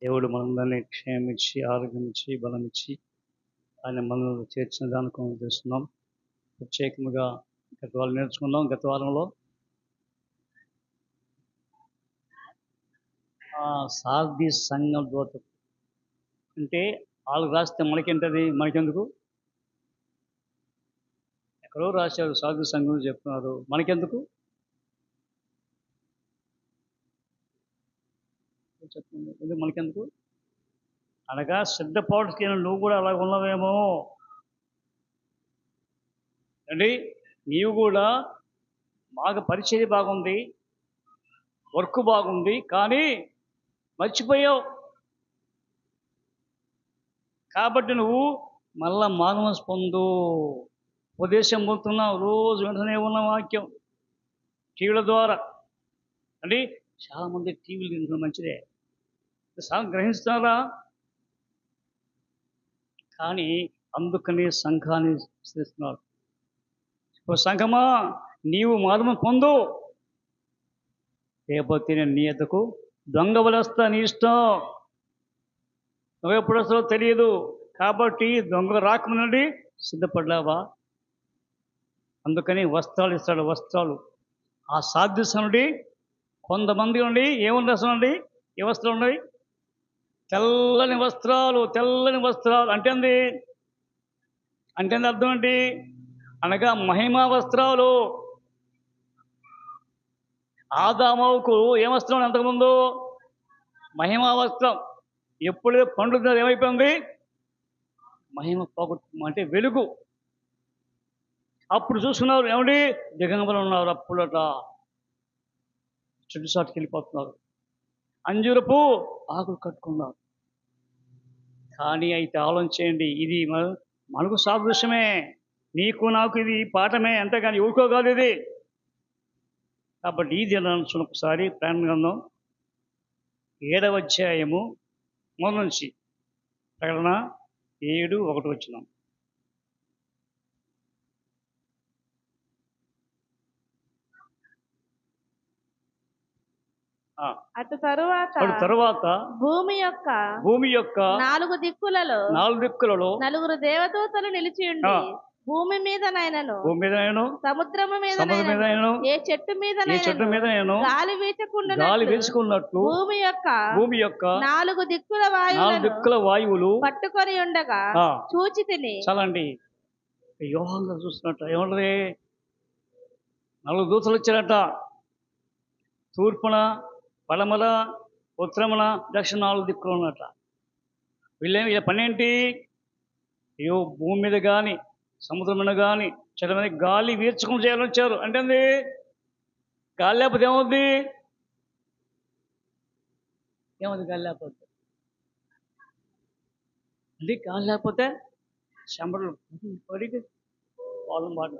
దేవుడు మనందరినీ క్షేమించి ఆరోగ్యం ఇచ్చి బలం ఇచ్చి ఆయన మనల్ని చేర్చిన దానికి చేస్తున్నాం. ప్రత్యేకంగా గత వారం నేర్చుకున్నాం. గత వారంలో సారథి సంఘం దూత అంటే వాళ్ళకి రాస్తే మనకేంటది, మనకెందుకు? ఎక్కడో రాశారు సారథి సంఘం చెప్తున్నారు, మనకెందుకు చెప్తుంది, ఎందుకు మనకెందుకు అనగా సిద్ధపాటుకి నువ్వు కూడా అలా ఉన్నావేమో అండి. నీవు కూడా బాగా పరిచర్య బాగుంది, వర్క్ బాగుంది, కానీ మర్చిపోయావు. కాబట్టి నువ్వు మళ్ళా మానవస్ పొందు. ఉపదేశం పొందుతున్నావు, రోజు వెంటనే ఉన్న వాక్యం టీవీల ద్వారా అండి. చాలామంది టీవీలు తింటున్న మంచిదే, చాలా గ్రహిస్తున్నారా? కానీ అందుకని సంఘాన్ని చేస్తున్నారు. సంఘమా, నీవు మానవం పొందు, లేకపోతే నేను నీ ఎద్దకు దొంగ వలేస్తా, నీ ఇష్టం. నువ్వు ఎప్పుడు వస్తావో తెలియదు. కాబట్టి దొంగ రాకముందండి సిద్ధపడ్డావా? అందుకని వస్త్రాలు ఇస్తాడు. వస్త్రాలు ఆ సాధ్యసం నుండి కొంతమంది ఉండి ఏముంది అసలు అండి, ఏ వస్త్రాలు ఉన్నాయి? తెల్లని వస్త్రాలు. తెల్లని వస్త్రాలు అంటే అర్థం ఏంటి అనగా మహిమా వస్త్రాలు. ఆదాముకు ఏం వస్త్రం అంతకుముందు? మహిమా వస్త్రం. ఎప్పుడైతే పండుగ ఏమైపోయింది? మహిమ పోగొట్టు అంటే వెలుగు. అప్పుడు చూసుకున్నారు ఏమండి, దిగంబరులు ఉన్నారు. అప్పుడట చెట్టు చాటుకి వెళ్ళిపోతున్నారు, అంజూరపు ఆకులు కట్టుకున్నారు. కానీ అయితే ఆలోచించేయండి, ఇది మనకు సాదృశ్యమే, నీకు నాకు ఇది పాఠమే, అంతేగాని ఊరుకోగాదు ఇది. కాబట్టి ఈ దినాన్ని ఒకసారి ప్రయాణ గ్రంథం 7వ అధ్యాయము మొదటి నుంచి ప్రకటన 7:1 వచ్చినాం. అటు తరువాత భూమి యొక్క 4 దిక్కులలో నలుగురు దేవదూతలు నిలిచి ఉండి భూమి మీద సముద్రము మీద ఏ చెట్టు మీద గాలి వీచుకున్నట్లు భూమి యొక్క 4 దిక్కుల వాయువులు పట్టుకొని ఉండగా చూచి తిని. చాలండి, యోహాను చూస్తున్నట్ట ఏమంటే 4 దూతలు వచ్చారట. తూర్పున, పడమల, ఉత్తరమున, దక్షిణ 4 దిక్కులు ఉన్నట. వీళ్ళ పని ఏంటి? అయ్యో, భూమి మీద కానీ సముద్రం మీద కానీ చెట్ల మీద గాలి వీర్చుకుని చేయాలని వచ్చారు. అంటే గాలి లేకపోతే ఏమవుద్ది? గాలి లేకపోతే అంటే గాలి లేకపోతే చెమటలు పడికి వాళ్ళని మాట.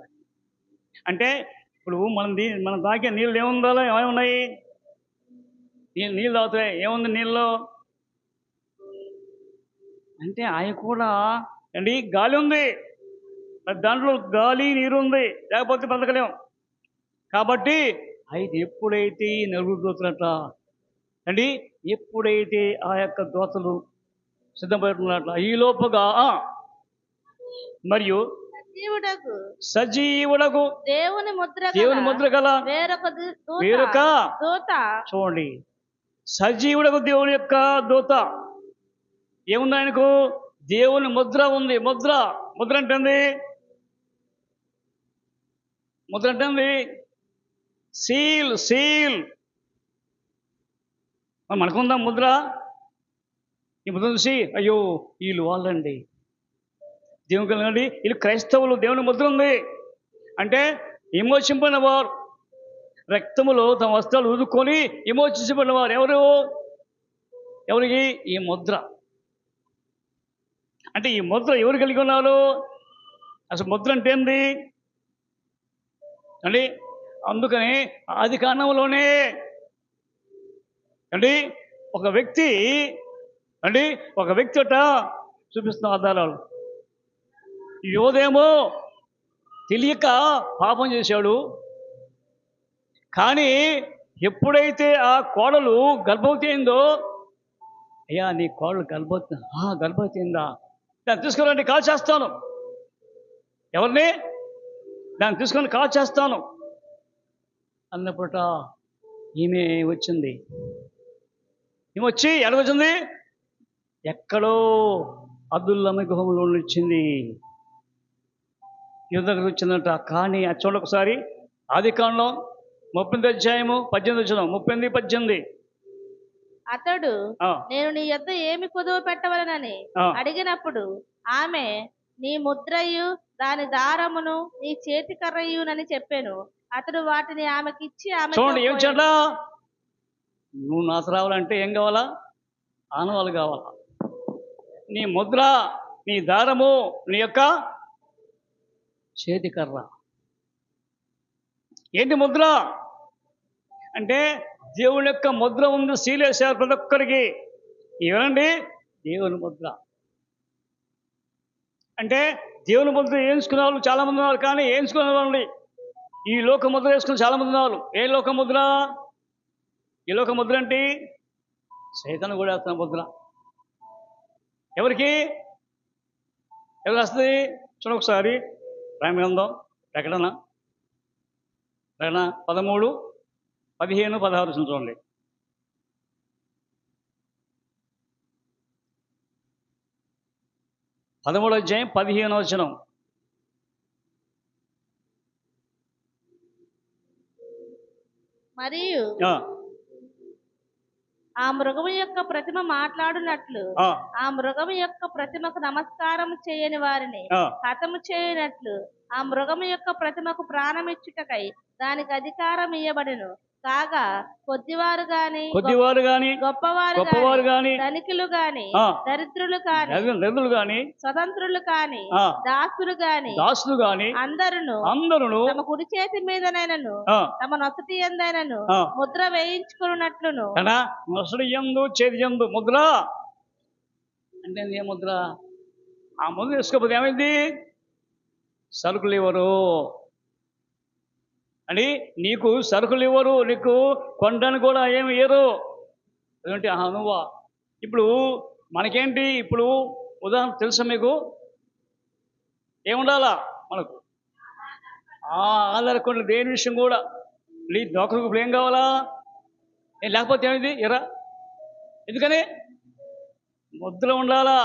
అంటే ఇప్పుడు మనం తాగే నీళ్ళు ఏముందో, ఏమున్నాయి? నీళ్ళు తాగుతాయి, ఏముంది నీళ్ళు అంటే ఆయన కూడా అండి గాలి ఉంది, దాంట్లో గాలి నీరు ఉంది, లేకపోతే బతకలేం. కాబట్టి అయితే ఎప్పుడైతే 4 దోతలట అండి, ఎప్పుడైతే ఆ యొక్క దోతలు సిద్ధపడుతున్నట్ల ఈ లోపుగా మరియు సజీవుడకు దేవుని ముద్ర గల వేరొక దూత. చూడండి, సజీవుడకు దేవుని యొక్క దూత ఏముంది? ఆయనకు దేవుని ముద్ర ఉంది. ముద్ర అంటే సీల్. మనకుందా ముద్ర? ఈ ముద్ర చూసి అయ్యో వీళ్ళు వాళ్ళండి, దేవుని కలగండి, వీళ్ళు క్రైస్తవులు, దేవుని ముద్ర ఉంది అంటే విమోచింపడిన వారు, రక్తములో తమ వస్త్రాలు ఊదుకొని విమోచించబడిన వారు. ఎవరికి ఈ ముద్ర అంటే ఈ ముద్ర ఎవరు కలిగి ఉన్నారు? అసలు ముద్ర అంటే ఏంది అండి? అందుకని ఆది కాండంలోనే అండి ఒక వ్యక్తి అట చూపిస్తున్న ఆధారాలు. యోధేమో తెలియక పాపం చేశాడు, కానీ ఎప్పుడైతే ఆ కోడలు గర్భవతి అయిందో అయ్యా నీ కోడలు గర్భవతి అయిందా, దాన్ని తీసుకురండి కాల్ చేస్తాను. ఎవరిని? దాన్ని తీసుకొని కాల్ చేస్తాను అన్నప్పుట ఈమె వచ్చింది. ఈమె వచ్చి ఎడవచ్చింది, ఎక్కడో అబ్దుల్లమ్మ గుహంలో వచ్చింది, యుద్ధకు వచ్చిందంట. కానీ అది చూడండి ఒకసారి, ఆదికాండం 38 అధ్యాయము 18 వచ్చిన 38-18. అతడు నేను నీ యొద్ద ఏమి కుదువ పెట్టవలనని అడిగినప్పుడు ఆమె నీ ముద్రయు దాని దారమును నీ చేతి కర్రయునని చెప్పాను. అతడు వాటిని ఆమెకిచ్చి ఆమె చూడండి ఏం చెడ్డా, నువ్వు నాసు రావాలంటే ఏం కావాలా? ఆనవాళ్ళు కావాలా. నీ ముద్ర, నీ దారము, నీ యొక్క చేతి కర్ర. ఏంటి ముద్ర అంటే దేవుని యొక్క ముద్ర ఉంది, సీలేశారు ప్రతి ఒక్కరికి. ఇవనండి దేవుని ముద్ర అంటే దేవుని ముద్ర వేయించుకునే వాళ్ళు చాలామంది ఉన్నారు, కానీ వేయించుకునే వాళ్ళని ఈ లోక ముద్ర వేసుకుని చాలామంది ఉన్నారు. ఏ లోక ముద్ర? ఈ లోక ముద్ర అంటే సైతాను కూడా వేస్తున్న ముద్ర. ఎవరికి ఎవరు వస్తుంది? చూడ ఒకసారి రామగ్రంథం ప్రకటన 13, 15, 16 చూడండి. అధ్యాయం 15 మరియు ఆ మృగము యొక్క ప్రతిమ మాట్లాడునట్లు ఆ మృగము యొక్క ప్రతిమకు నమస్కారం చేయని వారిని హతము చేయనట్లు ఆ మృగము యొక్క ప్రతిమకు ప్రాణమిచ్చుటకై దానికి అధికారం ఇయ్యబడెను. కాగా కొద్దివారు గాని గొప్పవారు గాని ధనికులు గాని దరిద్రులు గాని స్వతంత్రులు కాని దాసులు గాని అందరును తమ కుడి చేతి మీదనైనను తమ నొసటి యందైనను ముద్ర వేయించుకున్నట్లును. నొసటి యందు చేతి యందు ముద్ర అంటే ఏ ముద్ర? ఆ ముద్ర వేసుకోకపోతే ఏమైంది? సరుకులు ఇవ్వరు అని, నీకు సరుకులు ఇవ్వరు, నీకు కొనడానికి కూడా ఏమి ఇవ్వరు. ఎందుకంటే నువ్వా ఇప్పుడు మనకేంటి? ఇప్పుడు ఉదాహరణ తెలుసా మీకు? ఏముండాలా మనకు? ఆధార్ కార్డు. దేని విషయం కూడా నీ దోకలకు ఇప్పుడు ఏం కావాలా? లేకపోతే ఏమైంది? ఎరా ఎందుకని ముద్ర ఉండాలా?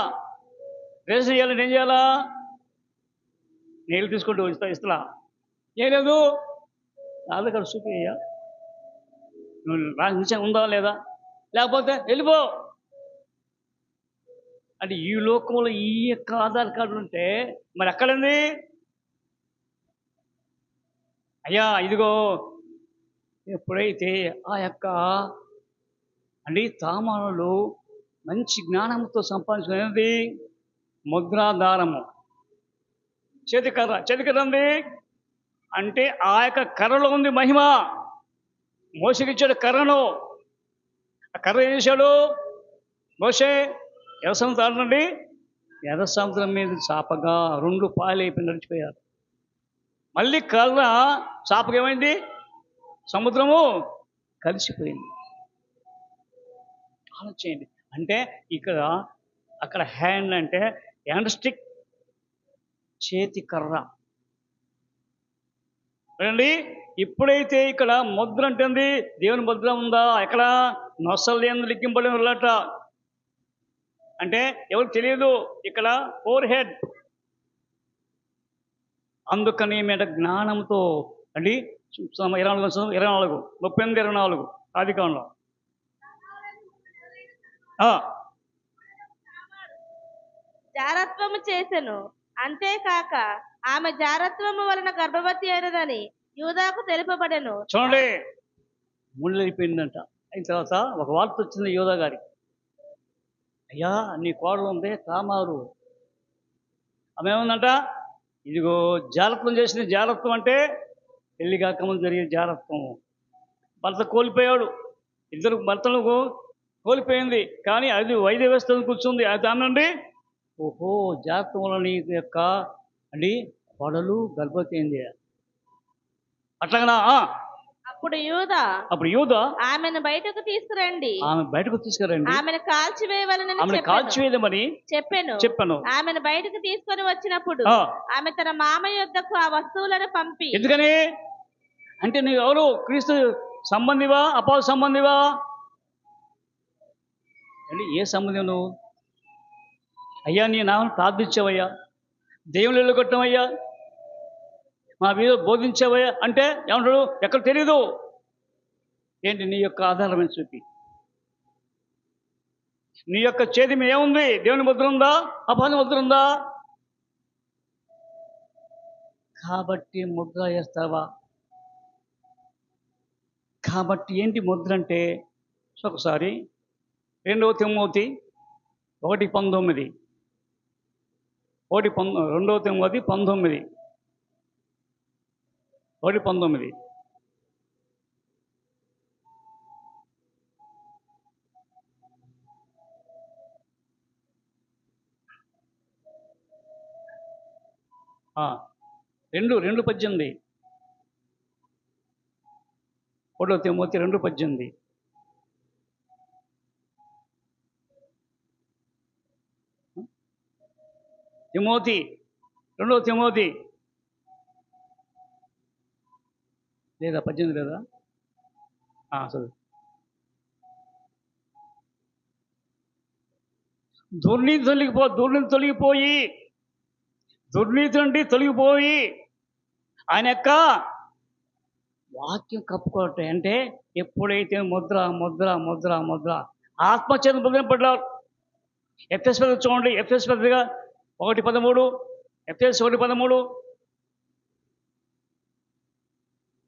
రేషన్ చేయాలంటే ఏం చేయాలా? నీళ్ళు తీసుకుంటూ ఇస్తా ఏం లేదు, ఆధార్ కార్డు చూపియ్యా, నువ్వు రాసి ఉందా లేదా, లేకపోతే వెళ్ళిపో అంటే. ఈ లోకంలో ఈ యొక్క ఆధార్ కార్డు ఉంటే మరి ఎక్కడండి? అయ్యా ఇదిగో, ఎప్పుడైతే ఆ యొక్క అంటే తామానులు మంచి జ్ఞానంతో సంపాదించుకునేది ముద్రాధారము, చేతికర్ర ఉంది అంటే ఆ యొక్క కర్రలో ఉంది మహిమ. మోసకిచ్చాడు కర్రను. ఆ కర్ర ఏం చేశాడు? మోసే ఎర్ర సముద్రం దాటండి, ఎర్ర సముద్రం మీద చాపగా 2 పాయలు అయిపోయి నడిచిపోయారు. మళ్ళీ కర్ర చాపగా ఏమైంది? సముద్రము కలిసిపోయింది. ఆలోచించండి. అంటే ఇక్కడ అక్కడ హ్యాండ్ అంటే హ్యాండ్ స్టిక్, చేతి కర్ర అండి. ఇప్పుడైతే ఇక్కడ ముద్ర అంటుంది, దేవుని ముద్ర ఉందా? ఎక్కడ? నొసలేందు లిక్కింపబడిన వాళ్ళట. అంటే ఎవరు తెలియదు, ఇక్కడ 4 హెడ్. అందుకని మీద జ్ఞానంతో అండి 24, 38, 24 ఆదికాండంలో జారత్వము చేసెను. అంతేకాక ఆమె జారత్వము వలన గర్భవతి అయినదని యూదాకు తెలుపబడెను. చూడండి, ముళ్ళు అయిపోయిందంట. అయిన తర్వాత ఒక వార్త వచ్చింది యూదా గారికి, అయ్యా నీ కోడలు ఉంది తామారు, ఆమె ఏముందంట, ఇదిగో జారత్వం చేసిన. జారత్వం అంటే పెళ్లి కాకముందు జరిగే జారత్వం. భర్త కోల్పోయాడు, 2 భర్తలకు కోల్పోయింది, కానీ అది వైద్య వ్యవస్థ కూర్చుంది. అది అనండి, ఓహో జారత్వం వల్ల నీ యొక్క అండి కోడలు గర్భవతి అయింది. అట్లాగనా? అప్పుడు యూదా ఆమెను బయటకు తీసుకురండి, ఆమెను కాల్చివేయమని చెప్పాను. ఆమెను బయటకు తీసుకొని వచ్చినప్పుడు ఆమె తన మామ యొద్దకు ఆ వస్తువులను పంపి. ఎందుకని అంటే నువ్వు ఎవరు? క్రీస్తు సంబంధివా, అపోస్తల సంబంధివా? అంటే ఏ సంబంధం నువ్వు? అయ్యా నీ నామం ప్రార్థించావయ్యా, దేవుళ్ళు వెళ్ళగొట్టమయ్యా, మా మీద బోధించావయ్యా అంటే ఏమంటాడు? ఎక్కడ తెలీదు. ఏంటి నీ యొక్క ఆధారమైన చూపి, నీ యొక్క చేతి మీద ఏముంది? దేవుని ముద్ర ఉందా, అపవాది ముద్ర ఉందా? కాబట్టి ముద్ర వేస్తావా? కాబట్టి ఏంటి ముద్ర అంటే ఒకసారి 2 తిమోతి 1:19, 2 తిమోతి 19, 1:19. రెండు 2:18, 1 తిమోతి 2:18. తిమోతి 2 తిమోతి లేదా 18 లేదా? చదువు. దుర్నీతి నుండి తొలగిపోయి ఆయన యొక్క వాక్యం కప్పుకోవటం. అంటే ఎప్పుడైతే ముద్ర ముద్ర ముద్ర ముద్ర ఆత్మచేత ముద్రింపడ్డారు. ఎఫ్ఎస్ పత్రిక చూడండి, ఎఫ్ఎస్ పత్రిక 1:13, ఎఫ్ఎస్ 1:13,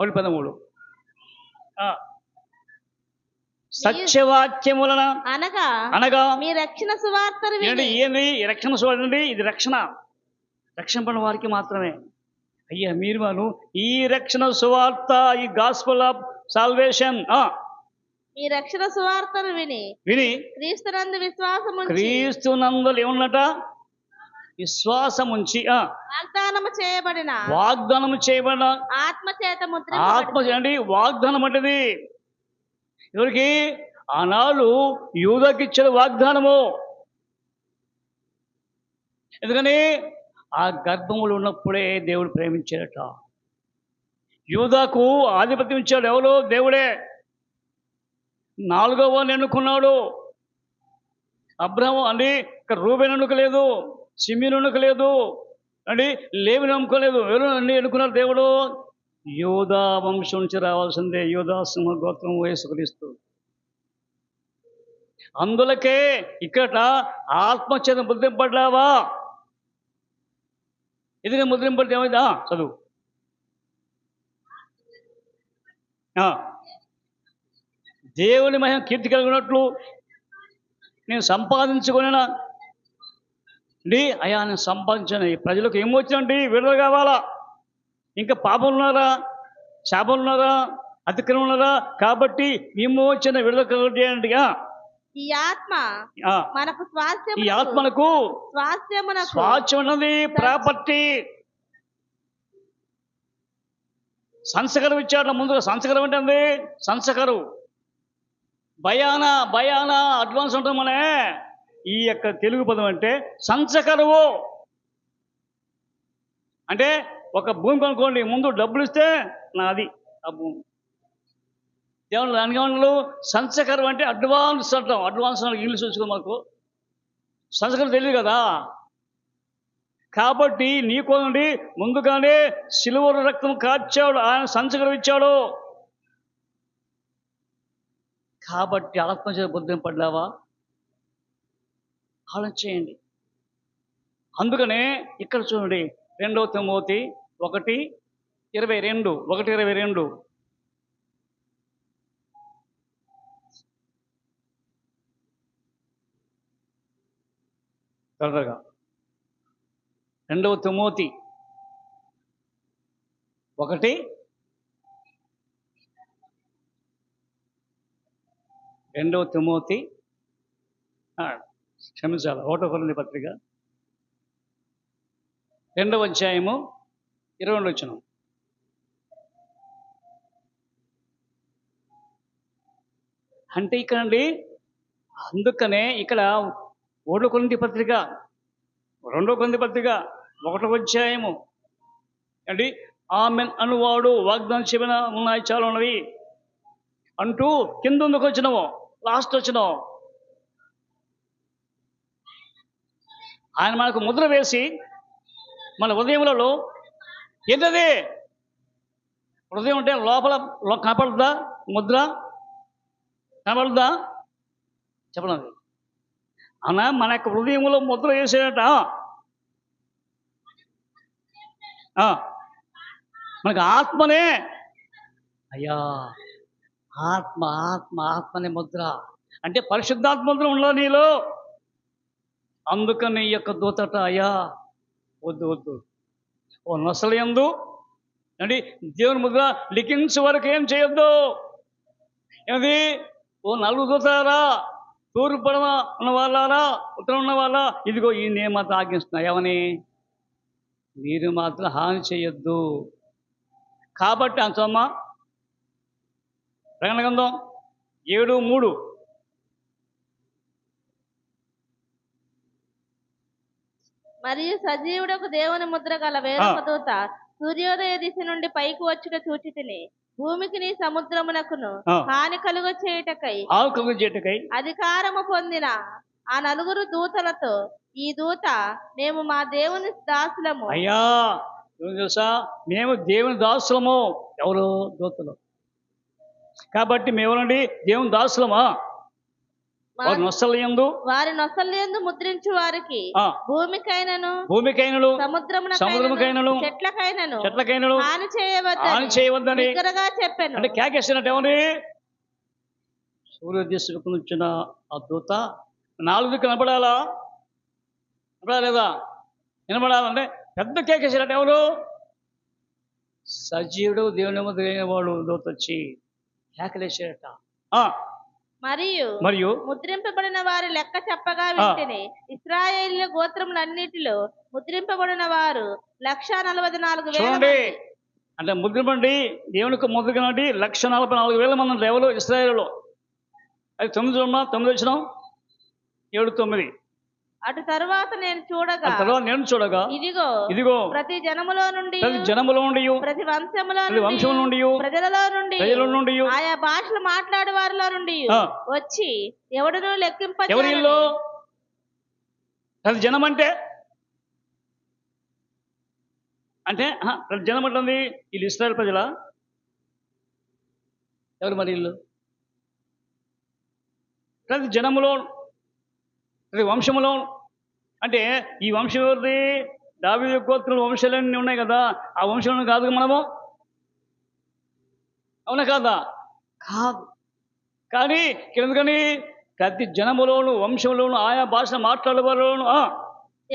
1:13. సత్యవాక్యములన అనగా మీ రక్షణ సువార్తను ఏంటి? రక్షణ సువార్త అండి. ఇది రక్షణ పడిన వారికి మాత్రమే. అయ్యా మీరు వాళ్ళు ఈ రక్షణ సువార్త, ఈ గాస్పెల్ ఆఫ్ సాల్వేషన్, ఈ రక్షణ సువార్తను విని క్రీస్తునందు ఏమన్నట? విశ్వాసం ఉంచి వాగ్దానము చేయబడిన ఆత్మ అండి. వాగ్దానం అంటది ఎవరికి? ఆనాడు యూదాకి ఇచ్చిన వాగ్దానము. ఎందుకని ఆ గర్భములు ఉన్నప్పుడే దేవుడు ప్రేమించాడట. యూదాకు ఆధిపత్యం ఇచ్చాడు ఎవరు? దేవుడే. 4వ వాడిని ఎన్నుకున్నాడు. అబ్రహాము అండి ఇక్కడ రూబేను ఎన్నుకోలేదు, షిమీను ఎన్నుకోలేదు అండి, లేవిని ఎన్నుకోలేదు. ఎవరు అన్ని ఎన్నుకున్నారు? దేవుడు. యూదా వంశం నుంచి రావాల్సిందే, యూదా సింహ గోత్రం యేసుక్రీస్తు. అందులకే ఇక్కడ ఆత్మచేత ముద్రింపడ్డావా? ఎందుకంటే ముద్రింపడితే ఏమైందా? చదువు. దేవుని మహిమ కీర్తి కలిగినట్లు నేను సంపాదించుకున్నా అండి. అయ్యా నేను సంపాదించాను. ప్రజలకు ఏమొచ్చానండి? విడుదల కావాలా? ఇంకా పాపం ఉన్నారా, శాపం ఉన్నారా, అతిక్రమం ఉన్నారా? కాబట్టి విమోచన విడుదల కలగజేయండి. ఈ ఆత్మ మనకు స్వాస్థ్యం ఉన్నది, ప్రాపర్టీ. సంస్కారం ఇచ్చాడు ముందుగా. సంస్కారం అంటే సంస్కారం భయానా అడ్వాన్స్ ఉంటామనే. ఈ యొక్క తెలుగు పదం అంటే సంచకరువు. అంటే ఒక భూమి కొనుక్కోండి, ముందు డబ్బులు ఇస్తే నాది ఆ భూమి. దేవుడు దానికేమన్నా సంచకరం అంటే అడ్వాన్స్ అంటాం. అడ్వాన్స్ ఇంగ్లీష్ వచ్చుకో, మాకు సంస్కారం తెలియదు కదా. కాబట్టి నీకోనండి ముందుగానే సిలువ రక్తం కార్చాడు, ఆయన సంచకరం ఇచ్చాడు. కాబట్టి ఆత్మచేత బుద్ధం పడ్డావా? ఆలోచించేయండి. అందుకనే ఇక్కడ చూడండి 2 తిమోతి 1:22. త్వరగా 2 తిమోతి 1, 2 తిమోతి క్షమించాలి 1 కొరింథీ పత్రిక 2వ అధ్యాయము 22 వచనం. అంటే ఇక్కడండి, అందుకనే ఇక్కడ 1 కొరింథీ పత్రిక 2 కొరింథీ పత్రిక 1వ అధ్యాయము అండి, ఆమెన్ అనువాడు వాగ్దానం చెప్పిన ఉన్నాయి, చాలా ఉన్నవి అంటూ కింద ఎందుకు వచ్చినావు, లాస్ట్ వచ్చినావు. ఆయన మనకు ముద్ర వేసి మన హృదయములలో ఏంటది, హృదయం అంటే లోపల కనపడుతుందా, ముద్ర కనపడుతుందా చెప్పండి. అవునా, మన యొక్క హృదయంలో ముద్ర వేసేట మనకు ఆత్మనే, అయ్యా ఆత్మ ఆత్మ ఆత్మనే ముద్ర అంటే పరిశుద్ధాత్మ ముద్ర ఉండదు నీలో. అందుకని ఈ యొక్క దూతట, అయ్యా వద్దు వద్దు, ఓ నొసలయందు అంటే దేవుని ముద్ర లిఖించే వరకు ఏం చేయొద్దు. ఏది, ఓ నలుగురు దూతారా, తూర్పు పడవ ఉన్న వాళ్ళారా, ఉత్తరం ఉన్న వాళ్ళ, ఇదిగో ఈ నేను మాత్రం ఆజ్ఞిస్తున్నా, ఏమని, మీరు మాత్రం హాని చేయొద్దు. కాబట్టి అంచమ్మా ప్రకటన గ్రంథం 7:3 మరియు సజీవుడకు దేవుని ముద్ర గల వేరొక దూత సూర్యోదయ దిశ నుండి పైకి వచ్చుట చూచితిని. భూమికి నీ సముద్రమునకును హాని కలుగ చేయుటకై అధికారము పొందిన ఆ 4 దూతలతో, ఈ దూత మేము మా దేవుని దాసులము. అయ్యా తెలుసా, మేము దేవుని దాసులము. ఎవరు, దూతలు. కాబట్టి మేమేనండి దేవుని దాసులమా. వారి నొసలయందు ముద్రించు వారికి భూమికైనను సముద్రమునకైనను చెట్లకైనను హాని చేయవద్దని చెప్పాను. అంటే కేకేసినట్టు ఏమని, సూర్యోదయకు వచ్చిన ఆ దూత 4 కనపడాలా, కనపడాలేదా, వినపడాలంటే పెద్ద కేకేసినట్టు ఎవరు, సజీవుడు దేవుని ముద్రైన వాడు దూత వచ్చి కేకలేసేట. మరియు ముద్రింపబడిన వారి లెక్క చెప్పగా వింటిని. ఇశ్రాయేలు గోత్రములన్నిటిలో ముద్రింపబడిన వారు 144,000. అంటే ముద్రింపండి, దేవునికి ముద్రగనండి 144,000 మంది ఉంటారు. ఎవరు, ఇశ్రాయేలులో. అది 9 వచ్చిన 7-9. అటు తరువాత నేను చూడగా ఇదిగో ప్రతి జనములో నుండి ప్రతి వంశములో నుండి ప్రజలలో నుండి ఆయా భాషలు మాట్లాడే వారిలో నుండి వచ్చి ఎవడును లెక్కింప. ఎవరిలో ప్రతి జనం అంటే ప్రతి జనం అంటుంది వీళ్ళు ఇశ్రాయేలు ప్రజల, ఎవరు మరి వీళ్ళు? ప్రతి జనములో ప్రతి వంశములో అంటే ఈ వంశం ఎవరిది, దావీదు గోత్రుల వంశాలన్నీ ఉన్నాయి కదా, ఆ వంశంలో కాదు మనము, అవునా కాదా? కాదు. కానీ ఎందుకని ప్రతి జనములోను వంశంలోను ఆయా భాష మాట్లాడేవాళ్ళను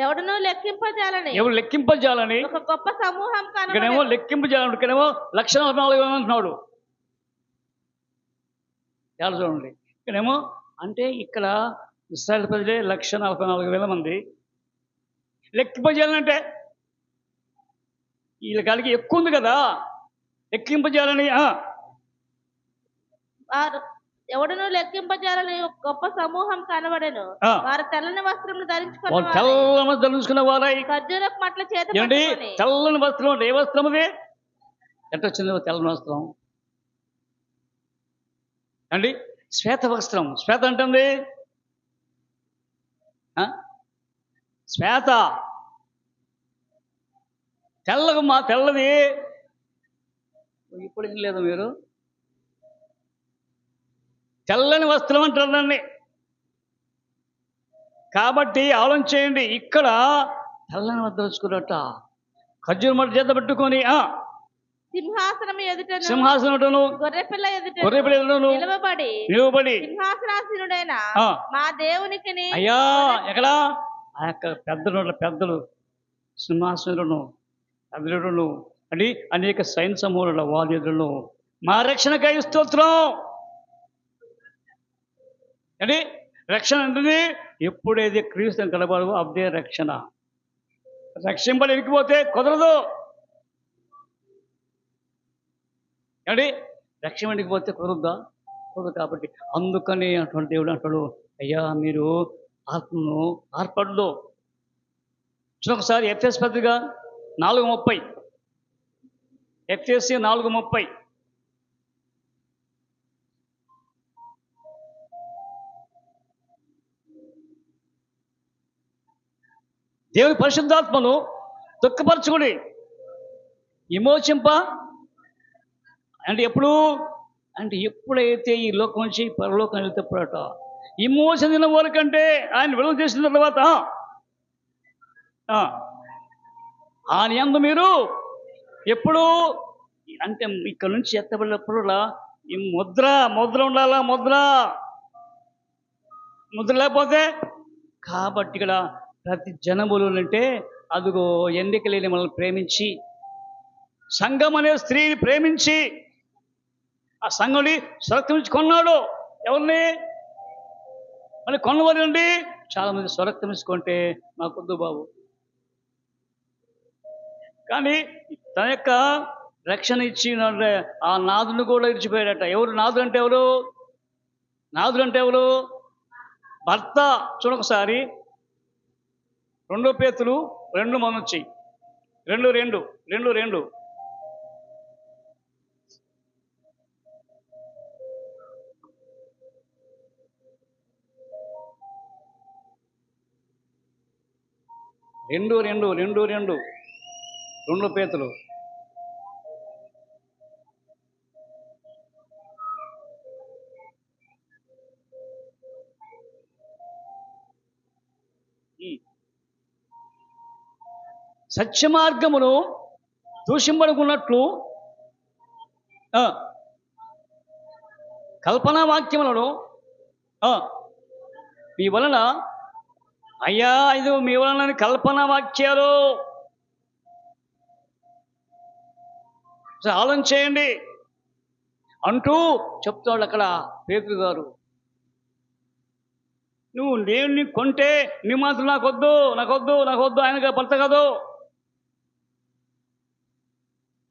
ఎవరు లెక్కింపజాలని ఒక గొప్ప సమూహం ఇక్కడేమో లెక్కింపజాలని, ఇక్కడేమో 144,000 అంటున్నాడు. చాలా చూడండి, ఇక్కడేమో అంటే ఇక్కడ ఇశ్రాయేలు ప్రజలే 144,000 మంది. లెక్కింపజేయాలంటే వీళ్ళ కాలికి ఎక్కువ ఉంది కదా, లెక్కింపజేయాలని ఎవడను లెక్కింపజేయాలని గొప్ప సమూహం కనబడెను. వారు తెల్లని వస్త్రములు ధరించుకున్న వారై ఖర్జూరపు మట్ల చేత తెల్లని వస్త్రం. ఏ వస్త్రం అది, ఎట్ట వచ్చింది తెల్లని వస్త్రం అండి? శ్వేత వస్త్రం. శ్వేత అంటుంది శ్వేత, తెల్లగమ్మా, తెల్లది. ఇప్పుడు ఏం లేదు, మీరు తెల్లని వస్త్రం అంటారండి. కాబట్టి ఆలోచన చేయండి, ఇక్కడ తెల్లని వస్త్రం వచ్చుకున్నట్ట ఖర్జూర మట్ట చేత పెట్టుకొని సింహాసనం గొర్రెపిల్ల ఎదుటను నిలవబడి సింహాసనాసీనుడైన మా దేవునికి, అయ్యా ఎక్కడా ఆ యొక్క పెద్దలు సింహాసనులను పెద్దలను అని అనేక సైన్ సమూహాల వాద్యులను మా రక్షణకై స్తోత్రం అంటే రక్షణ ఉంటుంది. ఎప్పుడైతే క్రీస్తు కనబడవో అదే రక్షణ. రక్షింపడి ఇరికిపోతే కుదరదు అండి. రక్షణ ఇరికిపోతే కుదరద్దా? కాబట్టి అందుకని అటువంటి దేవుడు అంటాడు, అయ్యా మీరు ఆత్మను ఆర్పడలో. ఒకసారి ఎఫ్ఎస్ పత్రిక 4:30, ఎఫ్ఎస్సి 4:30. దేవుని పరిశుద్ధాత్మను దుఃఖపరచుకుని విమోచింప అంటే ఎప్పుడైతే ఈ లోకం నుంచి పరలోకం వెళ్తేప్పుడట విమోచన దినం వరకంటే ఆయన విడుదల చేసిన తర్వాత ఆయన యందు మీరు ఎప్పుడు అంటే ఇక్కడ నుంచి ఎత్తబడినప్పుడు ఈ ముద్ర ఉండాలా, ముద్ర లేకపోతే కాబట్టి ఇక్కడ ప్రతి జనములు అంటే అదిగో ఎన్నిక లేని మనల్ని ప్రేమించి సంఘం అనే స్త్రీని ప్రేమించి ఆ సంఘంని స్వరక్తమించి కొన్నాడు. ఎవరిని మళ్ళీ కొన్నవారండి చాలామంది స్వరక్తమించుకుంటే మాకొద్దు బాబు. కానీ తన యొక్క రక్షణ ఇచ్చిన ఆ నాదుని కూడా ఇచ్చిపోయాడట. ఎవరు నాదుడు అంటే ఎవరు? నాదుడు అంటే ఎవరు? భర్త. చూడొకసారి 2 పేతురు 2 మనొచ్చి 2:2 2:2. రెండు పేతులు సత్య మార్గమును దూషింపడుకున్నట్లు కల్పనా వాక్యములను మీ వలన అయ్యా ఇది మీ వలన కల్పనా వాక్యాలు ఆలోచన చేయండి అంటూ చెప్తాడు అక్కడ పేతురు గారు. నువ్వు దేవుణ్ణి కొంటే నీ మాత్రం నాకొద్దు ఆయనగా భర్త కాదు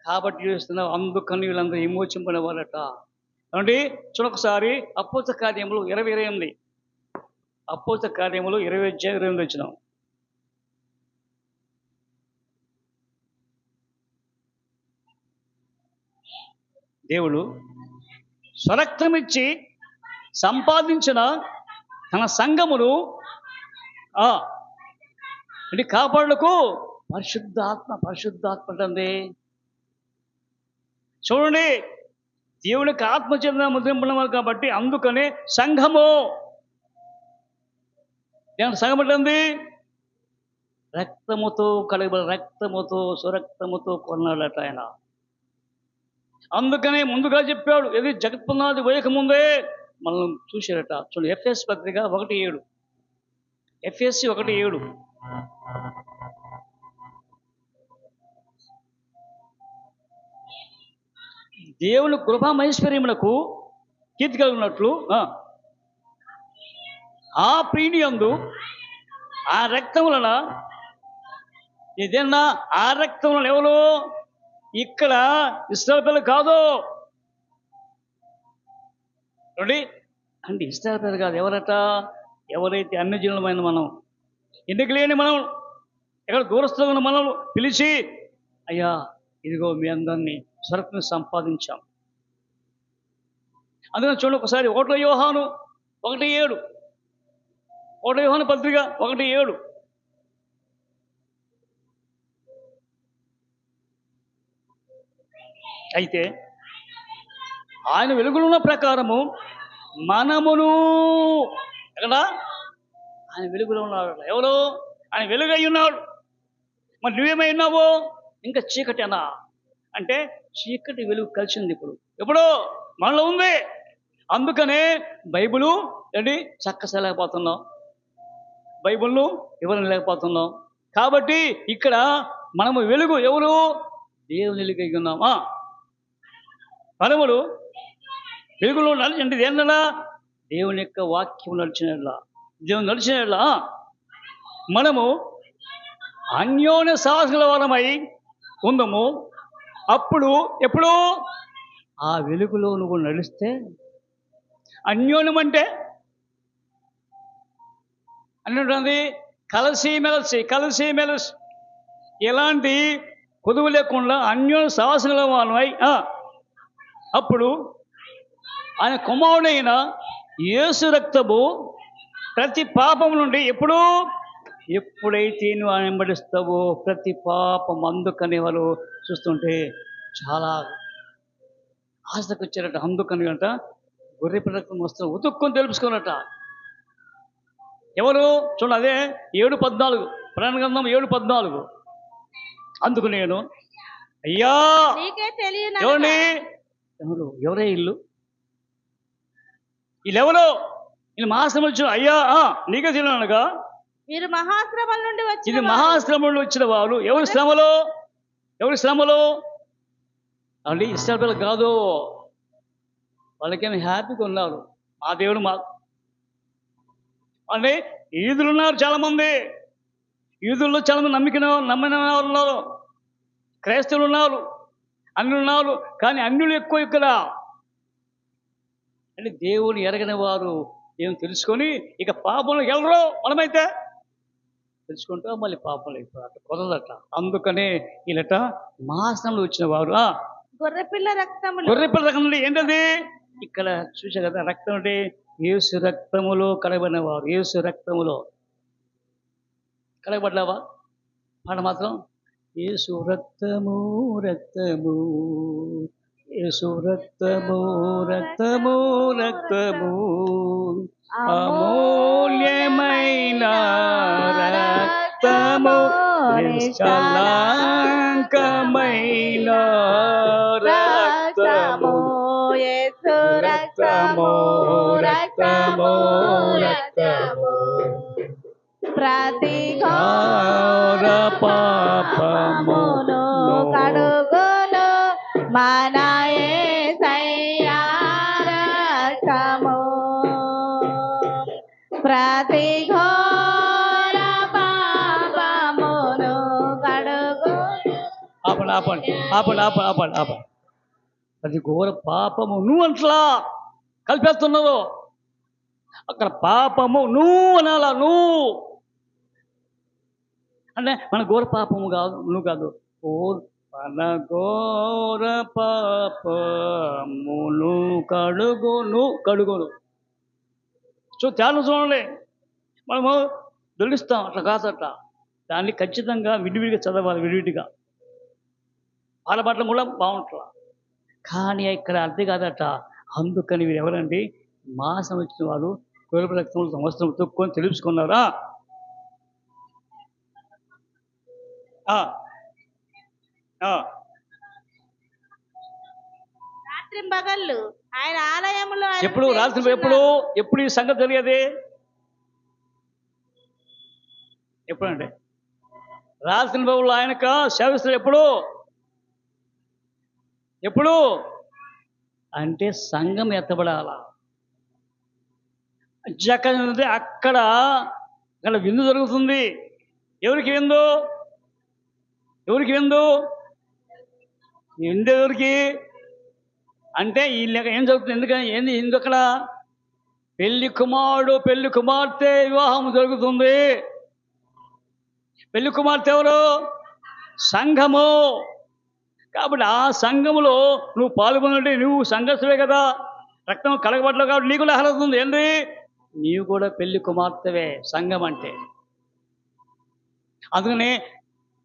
కాబట్టి చేస్తున్నావు. అందుకని వీళ్ళందరూ విమోచింపని వాళ్ళట. అంటే చూడొకసారి అపోస్తల కార్యములు 20:28, అపోస్తల కార్యములు 20:28 వచ్చినాం. దేవుడు స్వరక్తమిచ్చి సంపాదించిన తన సంఘమును అంటే కాపాడుకు పరిశుద్ధాత్మ అంటుంది. చూడండి, దేవునికి ఆత్మచేత ముద్రింపడం కాబట్టి అందుకనే సంఘము సంఘం ఉంటుంది. రక్తముతో కడగబడి రక్తముతో సురక్తముతో కొన్నాడట ఆయన. అందుకనే ముందుగా చెప్పాడు, ఇది జగత్పునాది వేయకముందే మనం చూశారట. చూడండి ఎఫ్ఎస్ పత్రిక 1:7, ఎఫ్ఎస్సి 1:7. దేవుని కృపామైశ్వర్యములకు కీర్తి కలిగినట్లు ఆ ప్రీతి యందు ఆ రక్తములన ఇదేనా ఆ రక్తములను ఎవరు? ఇక్కడ ఇశ్రాయేలు పిల్లలు కాదు అంటే ఇశ్రాయేలు పిల్లలు కాదు. ఎవరట? ఎవరైతే అన్యజనులమైన మనం, ఎన్నిక లేని మనం, ఎక్కడ దూరస్తున్న మనం పిలిచి అయ్యా ఇదిగో మీ అందరినీ స్వర్గం సంపాదించాం. అందుకని చూడండి ఒకసారి 1 యోహాను 1:7, 1 యోహాను పత్రిక 1:7. అయితే ఆయన వెలుగులున్న ప్రకారము మనమును ఎక్కడ? ఆయన వెలుగులో ఉన్నాడు. ఎవరు? ఆయన వెలుగై ఉన్నాడు. మరి నువ్వేమై ఉన్నావు? ఇంకా చీకటి అనా అంటే చీకటి వెలుగు కలిసింది. ఇప్పుడు మనలో ఉంది. అందుకనే బైబిలు చక్కసలేకపోతున్నాం, బైబిల్ను ఇవ్వలేకపోతున్నాం. కాబట్టి ఇక్కడ మనము వెలుగు ఎవరు? దేవుని వెలుగై ఉన్నామా? మనములు వెలుగులో నడిచండి. ఏంటన్నా? దేవుని యొక్క వాక్యం నడిచినట్లా, దేవుని నడిచినట్లా మనము అన్యోన్య సాహసుల వరమై ఉందము. అప్పుడు ఎప్పుడు ఆ వెలుగులో నువ్వు నడిస్తే అన్యోన్యం అంటే అన్నింటుంది కలిసి ఎలాంటి కొదువు లేకుండా అన్యోన్య సహవాసంలో వాళ్ళమై అప్పుడు ఆయన కుమారుడైన యేసు రక్తము ప్రతి పాపం నుండి ఎప్పుడైతే నువ్వు ఆయన వెంబడిస్తావో ప్రతి పాపం అందుకని వాళ్ళు చూస్తుంటే చాలా ఆశకు వచ్చారట. అందుకని అంట గొర్రె రక్తం వస్తూ ఉతుక్కొని తెలుసుకోనట. ఎవరు చూడండి, అదే 7:14 ప్రకటన గ్రంథం 7:14. అందుకు నేను అయ్యా ఎవరిని ఎవరే ఇల్లు వీళ్ళెవరు వీళ్ళు మహాశ్రమం వచ్చి అయ్యా నీకే తెలియనగా మీరు మహాశ్రమం నుండి వచ్చి ఇది మహాశ్రమం నుండి వచ్చిన వారు. ఎవరి శ్రమలో అంటే ఇష్టపడలు కాదు, వాళ్ళకేమి హ్యాపీగా ఉన్నారు. మా దేవుడు అంటే ఈదులు ఉన్నారు చాలామంది, ఈదుల్లో చాలామంది నమ్మిన వారు ఉన్నారు, క్రైస్తవులు ఉన్నారు, అన్యులు ఉన్నారు. కానీ అన్యులు ఎక్కువ ఇక్కడ. అంటే దేవుని ఎరగని వారు ఏం తెలుసుకొని ఇక పాపంలో వెళ్ళరు. మనమైతే తెలుసుకుంటా మళ్ళీ పాపంలో అయిపోయారు, కుదరదట. అందుకనే వీళ్ళట మహాస్నానంలో వచ్చిన వారు గొర్రెపిల్ల రక్తం ఏంటది ఇక్కడ చూసా కదా. రక్తం అంటే యేసు రక్తములో కడగబడిన వారు. యేసు రక్తములో కడగబడ్డావా? పాట మాత్రం యేసు రక్తము రక్తము యేసు రక్తము రక్తము రక్తము అమూల్యమైన రక్తము నిష్కళంకమైన రక్తము యేసు రక్తము రక్తము రక్తము ప్రతి ఘోర పాపమును కడుగును మన యేసయ్యా రక్తము. ప్రతి ఘోర పాపమును కడుగును. ఆపండి. అది ఘోర పాపము నువ్వు అంట్లా కలిపేస్తున్నావు. అక్కడ పాపము నువ్వు అనాలా. నువ్వు అంటే మన ఘోర పాపము కాదు, నువ్వు కాదు. మన ఘోర పాపమును కడుగును. తేడా చూడండి. మనము దొలిస్తాం, అట్లా కాదట. దాన్ని ఖచ్చితంగా విడివిడిగా చదవాలి, విడివిడిగా పాడబట్టడం కూడా బాగుంటుందా. కానీ ఇక్కడ అర్థం కాదట. అందుకని వీరు ఎవరండి? మాసం వచ్చిన వారు గొర్రె రక్తంలో సంవత్సరం తొక్కుని తెలుసుకున్నారా? రాత్రింబగళ్ళు ఆయన ఆలయంలో ఎప్పుడు ఈ సంగతి జరిగేది ఎప్పుడంటే రాత్రింబగళ్ళు ఆయనక సేవిస్తారు. ఎప్పుడు అంటే సంఘం ఎత్తబడాల. అక్కడ విందు జరుగుతుంది. ఎవరికి విందు? ఎవరికి అంటే ఈ లెక్క ఏం జరుగుతుంది? ఎందుకని అక్కడ పెళ్లి కుమారుడు పెళ్లి కుమార్తె వివాహం జరుగుతుంది. పెళ్లి కుమార్తె ఎవరు? సంఘము. కాబట్టి ఆ సంఘములో నువ్వు పాల్గొనండి. నువ్వు సంఘస్థువే కదా, రక్తం కలగబడలేవు కాబట్టి నీకు అర్హత ఉంది. ఏంటి? నీవు కూడా పెళ్లి కుమార్తెవే సంఘం అంటే. అందుకని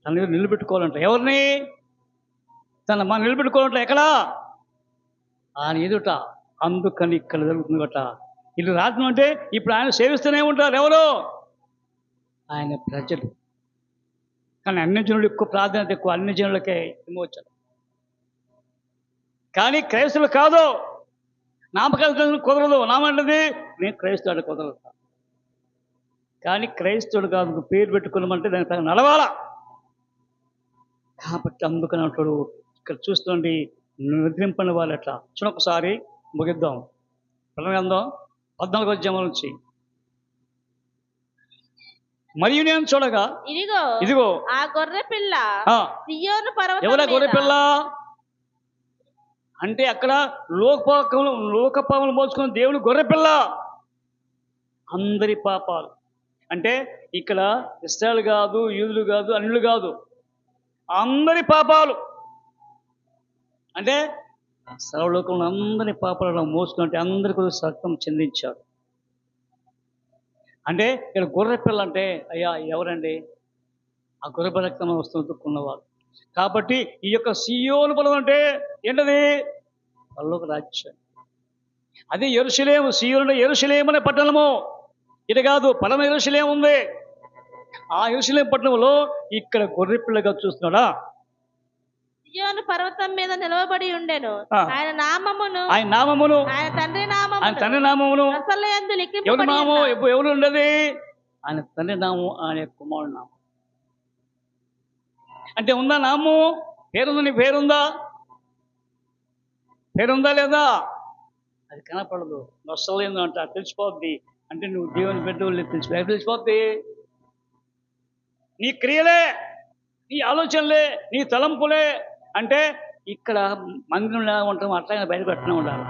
తన నిలబెట్టుకోవాలంట. ఎవరిని? మనం నిలబెట్టుకోవాలంట. ఎక్కడా? ఆయన ఎదుట. అందుకని ఇక్కడ జరుగుతుంది గట. ఇల్లు రాత్రి అంటే ఇప్పుడు ఆయన సేవిస్తూనే ఉంటారు. ఎవరు? ఆయన ప్రజలు. కానీ అన్ని జనులు ఎక్కువ ప్రాధాన్యత ఎక్కువ, అన్ని జనులకే విమోచన. కానీ క్రైస్తవులు కాదు. నామకాలు కుదరదు. నామంటది నేను క్రైస్తవుడు కుదరదు. కానీ క్రైస్తవుడు కాదు, పేరు పెట్టుకున్నామంటే దాని పైన నడవాలా. కాబట్టి అందుకని అంటాడు ఇక్కడ చూస్తుండి నిద్రింపని వాళ్ళు ఎట్లా. చూడొకసారి ముగిద్దాం. ప్రకటన 14వ అధ్యాయం నుంచి. మరియు నేను చూడగా ఇదిగో ఆ గొర్రె పిల్ల సియోను పర్వతం ఎవరా గొర్రె పిల్ల? అంటే అక్కడ లోకపాపములు మోసుకున్న దేవుడు గొర్రెపిల్ల. అందరి పాపాలు అంటే ఇక్కడ ఇస్రాయేల్ కాదు, యూదులు కాదు, అన్యులు కాదు, అందరి పాపాలు. అంటే సర్వలోకంలో అందరి పాపాలను మోసుకుంటే అందరికీ రక్తం చెందించాడు. అంటే ఇక్కడ గొర్రెపిల్ల అంటే అయ్యా ఎవరండి? ఆ గొర్రెపిల్ల రక్తం వస్తున్నవారు. కాబట్టి ఈ యొక్క సీయోను పర్వతం అంటే ఏంటది? పరలోక రాజ్యం. అది యెరూషలేము. సీయోను యెరూషలేము అనే పట్టణము. ఇది కాదు, పరమ యెరూషలేము ఉంది. ఆ యెరూషలేము పట్టణంలో ఇక్కడ గొర్రెపిల్లగా చూస్తున్నాడా? సీయోను పర్వతం మీద నిలవబడి ఉండెను. ఆయన నామమును ఆయన తండ్రి నామమును గ్రంథములందు లిఖింపబడి ఎవరి నామం ఎవరు ఉండదు? ఆయన తండ్రి నామం, ఆయన కుమారుడు నామం. అంటే ఉందా నామం? పేరుందా? నీ పేరుందా లేదా? అది కనపడదు, నొస్తలేదు అంట, తెలిసిపోద్ది. అంటే నువ్వు దేవుని బిడ్డలు తెలిసిపోద్ది. నీ క్రియలే, నీ ఆలోచనలే, నీ తలంపులే. అంటే ఇక్కడ మందిరంలో ఉంటాం, అట్లాగే బయట పెట్టినా ఉండాలి.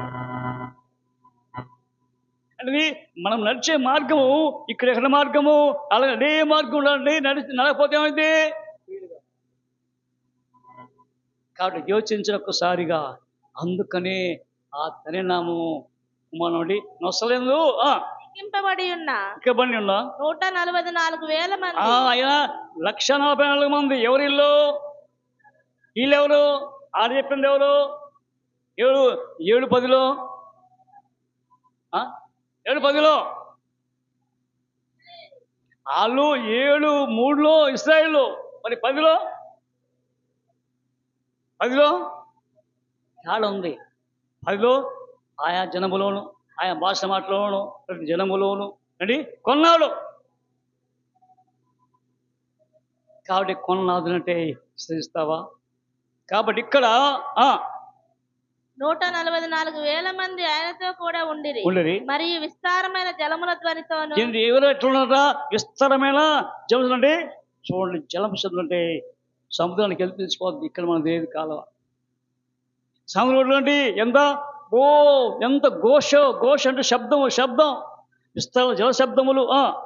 అంటే మనం నడిచే మార్గము ఇక్కడ ఎక్కడ మార్గము? అలాగే అదే మార్గం ఉండాలండి. నడకపోతే ఏమైంది? కాబట్టి యోచించిన ఒక్కసారిగా. అందుకనే ఆ తనినామము కుమారుడి నొసలేదు లిఖింపబడి ఉన్న 144,000 మంది. ఆయన 144,000 మంది. ఎవరిల్లు? వీళ్ళెవరు? ఆడ చెప్పింది ఎవరు? 7-10లో 7-10లో వాళ్ళు 7-3లో ఇశ్రాయేలు. మరి 10లో తేడా ఉంది. 10లో ఆయా జనములోను, ఆయా భాష మాటలోను, ప్రతి జనములోను అండి కొన్నాడు. కాబట్టి కొన్నాదునంటే విశ్వసిస్తావా? కాబట్టి ఇక్కడ 144,000 మంది ఆయనతో కూడా ఉండిరి. మరియు విస్తారమైన జలముల ధ్వనితోను. ఎవరు ఎట్లున్నారా? విస్తారమైన జలములు అంటే చూడండి, జలం శబ్దం అంటే సముద్రానికి వెళ్ళి తెలిసిపోద్ది. ఇక్కడ మన దేవి కాలువ సముద్రం అంటే ఎంత ఘోష అంటే శబ్దం విస్తార జల శబ్దములు.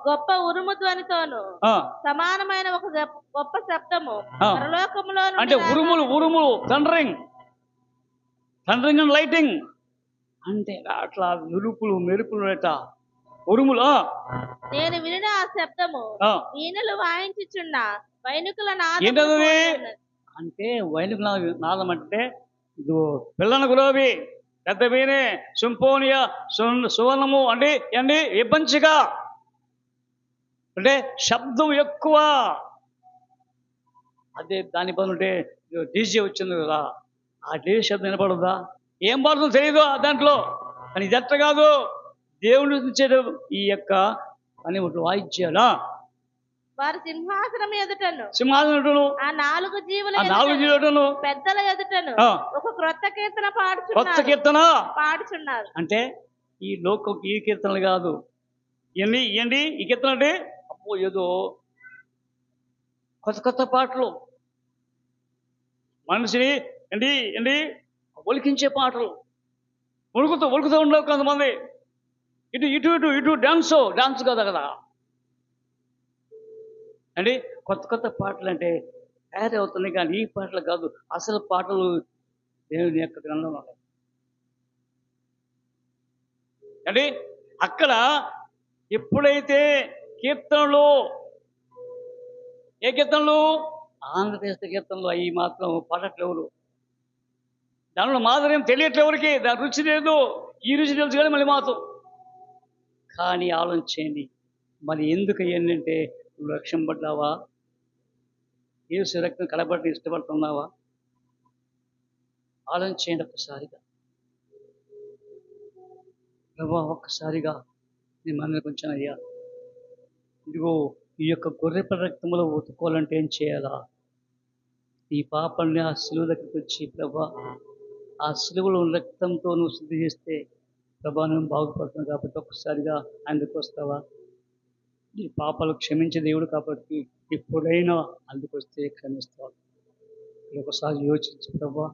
గొప్ప ఉరుము ధ్వనితోను సమానమైన ఒక గొప్ప శబ్దము పరలోకములో అంటే ఉరుములు థండరింగ్ అండ్ లైటింగ్ అంటే అట్లా మెరుపులు ఉరుములు. నేను వినిన ఆ శబ్దము వీణలు వాయించుచున్న వైనుకుల నాదం. ఏంటది అంటే? వైనుకుల నాదం అంటే పిల్లన గులాబీ, పెద్ద వీణే, సింఫోనియా, సువర్ణము అంటే విపంచిగా అంటే శబ్దం ఎక్కువ. అదే దాని పని ఉంటే డీజే వచ్చింది కదా, ఆ డీజే శబ్దం వినపడదా? ఏం పడుతుందో తెలియదు దాంట్లో. కానీ ఇది ఎట్ట కాదు, దేవుడు ఇచ్చేది ఈ యొక్క అని వాయిద్యాలా. వారు సింహాసనం ఎదుటను ఆ 4 జీవులను పెద్దల ఎదుటను ఒక క్రొత్త కీర్తన పాడుచున్నారు. అంటే ఈ లోకం ఈ కీర్తనలు కాదు. ఏంటి ఈ కీర్తన అంటే? అప్పో ఏదో కొత్త పాటలు, మనిషిని ఏంటి ఒలికించే పాటలు. ఒలుకుతూ ఉండవు కొంతమంది. ఇటు డాన్స్ కదా అంటే కొత్త పాటలు అంటే తయారవుతున్నాయి. కానీ ఈ పాటలు కాదు, అసలు పాటలు దేవుని యొక్క గ్రంథంలో ఉన్నాయి. అంటే అక్కడ ఎప్పుడైతే కీర్తనలు, ఏ కీర్తనలు? ఆంధ్రప్రదేశ్ కీర్తనలు అవి మాత్రం పాడట్లేవురు. దానిలో మాధుర్యం తెలియట్లే ఎవరికి, దాని రుచి లేదు. ఈ రుచి తెలుసు కానీ మళ్ళీ మాత్రం. కానీ ఆలోచించండి, మరి ఎందుకు ఏంటంటే నువ్వు లక్ష్యం పడ్డావా? యేసు రక్తం కలబడి ఇష్టపడుతున్నావా? ఆలోచించండి ఒక్కసారిగా. ప్రభా ఒక్కసారిగా నీ మనల్ని కొంచెం అయ్యా, ఇదిగో ఈ యొక్క గొర్రెపిల్ల రక్తంలో ఉతుకోవాలంటే ఏం చేయాలా? ఈ పాపాన్ని ఆ సిలువ దగ్గరికి వచ్చి ప్రభా, ఆ సిలువలో రక్తంతో నువ్వు శుద్ధి చేస్తే ప్రభా నువ్వు బాగుపడుతున్నావు. కాబట్టి ఒక్కసారిగా అందుకు వస్తావా? ఈ పాపాలు క్షమించే దేవుడు కాబట్టి ఎప్పుడైనా అందుకు వస్తే క్షమిస్తావు. ఒకసారి యోచించు ప్రభా,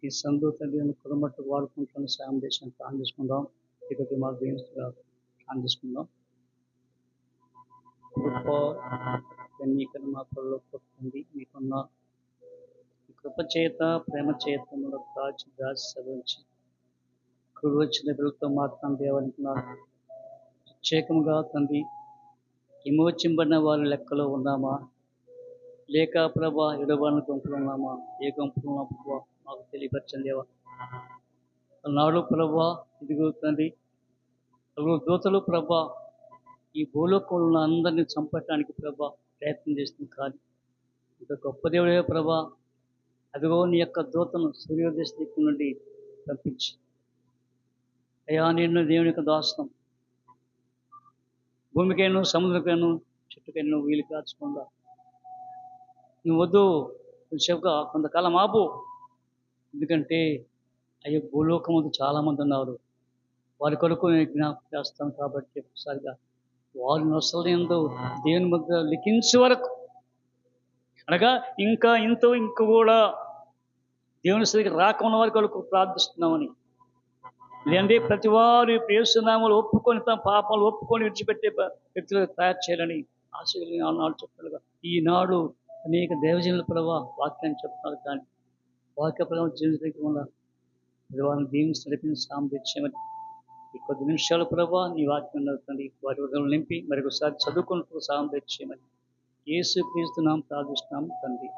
ఈ సందు తండ్రి కుటుంబట్టుకు వాడుకుంటున్న సాయం దేశాన్ని ప్లాన్ చేసుకుందాం. ఇక్కడికి మా దేనిగా ప్లాన్ చేసుకుందాం. కృప ఎన్నికలు మా పనులు పొంది మీకున్న కృప చేత ప్రేమ చేత దాచి సవించి కుడి వచ్చిన బిడ్డలతో మాట్లాడిన దేవానికి నాకు ప్రత్యేకంగా తండ్రి విమోచింపడిన వారి లెక్కలో ఉన్నామా, లేక ప్రభా ఎడబారిన గుంపులు ఉన్నామా, ఏ గుంపులు ఉన్నా ప్రభా మాకు తెలియపరచండి దేవా. నాడు ప్రభా ఇదిగో తండ్రి దూతలు ప్రభా ఈ భూలోకంలో ఉన్న అందరినీ చంపటానికి ప్రభా ప్రయత్నం చేస్తుంది. కానీ ఇంత గొప్ప దేవుడే ప్రభా, అదిగో నీ యొక్క దూతను సూర్యోదయ దిక్కు నుండి పంపించి అయ్యా నిన్ను దేవుని యొక్క దాస్తం భూమికైనా సముద్రకైనా చెట్టుకైనా వీలు కాచకుండా నువ్వు వద్దు కొంచెంగా కొంతకాలం ఆపు. ఎందుకంటే అయ్యో భూలోకం ముందు చాలామంది ఉన్నారు, వారి కొరకు నేను జ్ఞాపకం చేస్తాను. కాబట్టి ఒకసారిగా వారి నొసలందు దేవుని మధ్య లిఖించే వరకు అనగా ఇంకా కూడా దేవుని సరికి రాకున్న వారి కొరకు ప్రార్థిస్తున్నామని. లేదంటే ప్రతి వారు యేసునామములో ఒప్పుకొని తమ పాపాలు ఒప్పుకొని విడిచిపెట్టే వ్యక్తులకు తయారు చేయాలని ఆశలు ఆనాడు చెప్తారుగా. ఈనాడు అనేక దేవజనుల ప్రభావ వాక్యాన్ని చెప్తున్నారు. కానీ వాక్య ప్రభావం జీవితం వల్ల వారిని దీవించి నడిపిన సాయం తెచ్చామని ఈ కొద్ది నిమిషాల ప్రభావ నీ వాక్యం నడుతుంది. వారి హృదయం నింపి మరొకసారి చదువుకుంటూ సాయం తెచ్చామని యేసు క్రీస్తు నామమున ప్రార్థిస్తున్నాము తండ్రి.